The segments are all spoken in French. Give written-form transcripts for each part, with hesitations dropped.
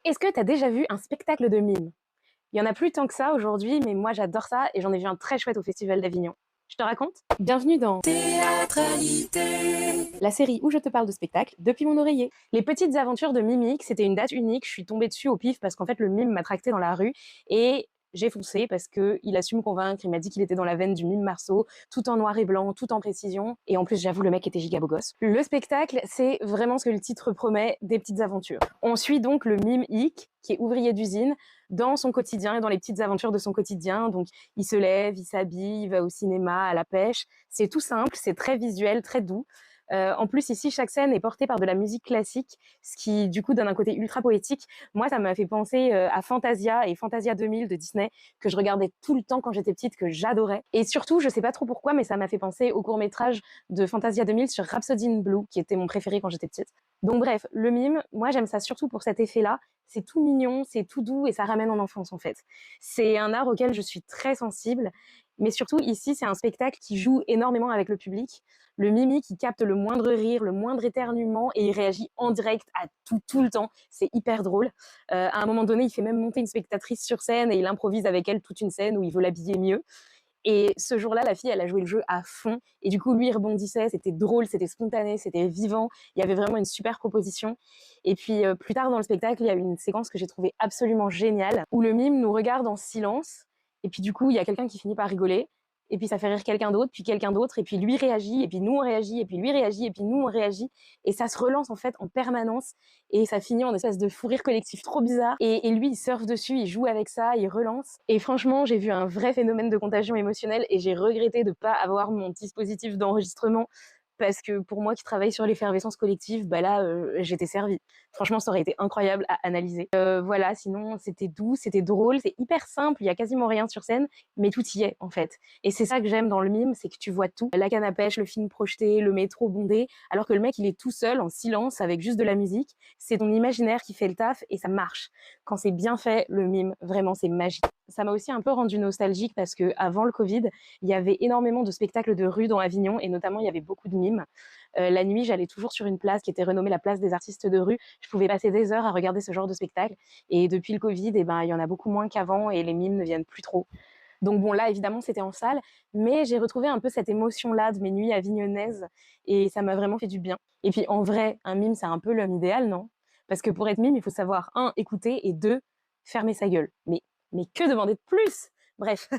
Est-ce que tu as déjà vu un spectacle de mime? Il y en a plus tant que ça aujourd'hui, mais moi j'adore ça et j'en ai vu un très chouette au Festival d'Avignon. Je te raconte? Bienvenue dans Théâtralité. la série où je te parle de spectacle depuis mon oreiller. Les petites aventures de Mimique, c'était une date unique, je suis tombée dessus au pif parce qu'en fait le mime m'a tracté dans la rue et j'ai foncé parce qu'il a su me convaincre, il m'a dit qu'il était dans la veine du mime Marceau, tout en noir et blanc, tout en précision, et en plus j'avoue le mec était giga beau gosse. Le spectacle, c'est vraiment ce que le titre promet, des petites aventures. On suit donc le mime Ick, qui est ouvrier d'usine, dans son quotidien et dans les petites aventures de son quotidien. Donc il se lève, il s'habille, il va au cinéma, à la pêche. C'est tout simple, c'est très visuel, très doux. En plus, ici, chaque scène est portée par de la musique classique, ce qui, du coup, donne un côté ultra poétique. Moi, ça m'a fait penser à Fantasia et Fantasia 2000 de Disney, que je regardais tout le temps quand j'étais petite, que j'adorais. Et surtout, je sais pas trop pourquoi, mais ça m'a fait penser au court-métrage de Fantasia 2000 sur Rhapsody in Blue, qui était mon préféré quand j'étais petite. Donc bref, le mime, moi, j'aime ça surtout pour cet effet-là. C'est tout mignon, c'est tout doux et ça ramène en enfance, en fait. C'est un art auquel je suis très sensible. Mais surtout, ici, c'est un spectacle qui joue énormément avec le public. Le Mimi qui capte le moindre rire, le moindre éternuement et il réagit en direct à tout le temps. C'est hyper drôle. À un moment donné, il fait même monter une spectatrice sur scène et il improvise avec elle toute une scène où il veut l'habiller mieux. Et ce jour-là, la fille, elle a joué le jeu à fond. Et du coup, lui, il rebondissait. C'était drôle, c'était spontané, c'était vivant. Il y avait vraiment une super proposition. Et puis, plus tard dans le spectacle, il y a eu une séquence que j'ai trouvée absolument géniale où le mime nous regarde en silence. Et puis, du coup, il y a quelqu'un qui finit par rigoler. Et puis, ça fait rire quelqu'un d'autre, puis quelqu'un d'autre. Et puis, lui réagit. Et puis, nous, on réagit. Et puis, lui réagit. Et puis, nous, on réagit. Et ça se relance, en fait, en permanence. Et ça finit en espèce de fou rire collectif trop bizarre. Et lui, il surfe dessus, il joue avec ça, il relance. Et franchement, j'ai vu un vrai phénomène de contagion émotionnelle et j'ai regretté de pas avoir mon dispositif d'enregistrement parce que pour moi qui travaille sur l'effervescence collective, bah là, j'étais servie. Franchement, ça aurait été incroyable à analyser. Voilà, sinon, c'était doux, c'était drôle, c'est hyper simple, il y a quasiment rien sur scène, mais tout y est, en fait. Et c'est ça que j'aime dans le mime, c'est que tu vois tout. La canne à pêche, le film projeté, le métro bondé, alors que le mec, il est tout seul, en silence, avec juste de la musique. C'est ton imaginaire qui fait le taf et ça marche. Quand c'est bien fait, le mime, vraiment, c'est magique. Ça m'a aussi un peu rendu nostalgique parce que avant le Covid, il y avait énormément de spectacles de rue dans Avignon et notamment il y avait beaucoup de mimes. La nuit, j'allais toujours sur une place qui était renommée la place des artistes de rue. Je pouvais passer des heures à regarder ce genre de spectacle. Et depuis le Covid, eh ben, il y en a beaucoup moins qu'avant et les mimes ne viennent plus trop. Donc bon, là, évidemment, c'était en salle, mais j'ai retrouvé un peu cette émotion-là de mes nuits avignonnaises et ça m'a vraiment fait du bien. Et puis en vrai, un mime, c'est un peu l'homme idéal, non? Parce que pour être mime, il faut savoir, un, écouter et deux, fermer sa gueule. Mais que demander de plus? Bref,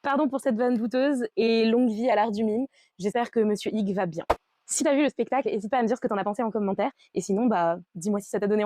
pardon pour cette vanne douteuse et longue vie à l'art du mime. J'espère que Monsieur Hig va bien. Si t'as vu le spectacle, n'hésite pas à me dire ce que t'en as pensé en commentaire. Et sinon, bah, dis-moi si ça t'a donné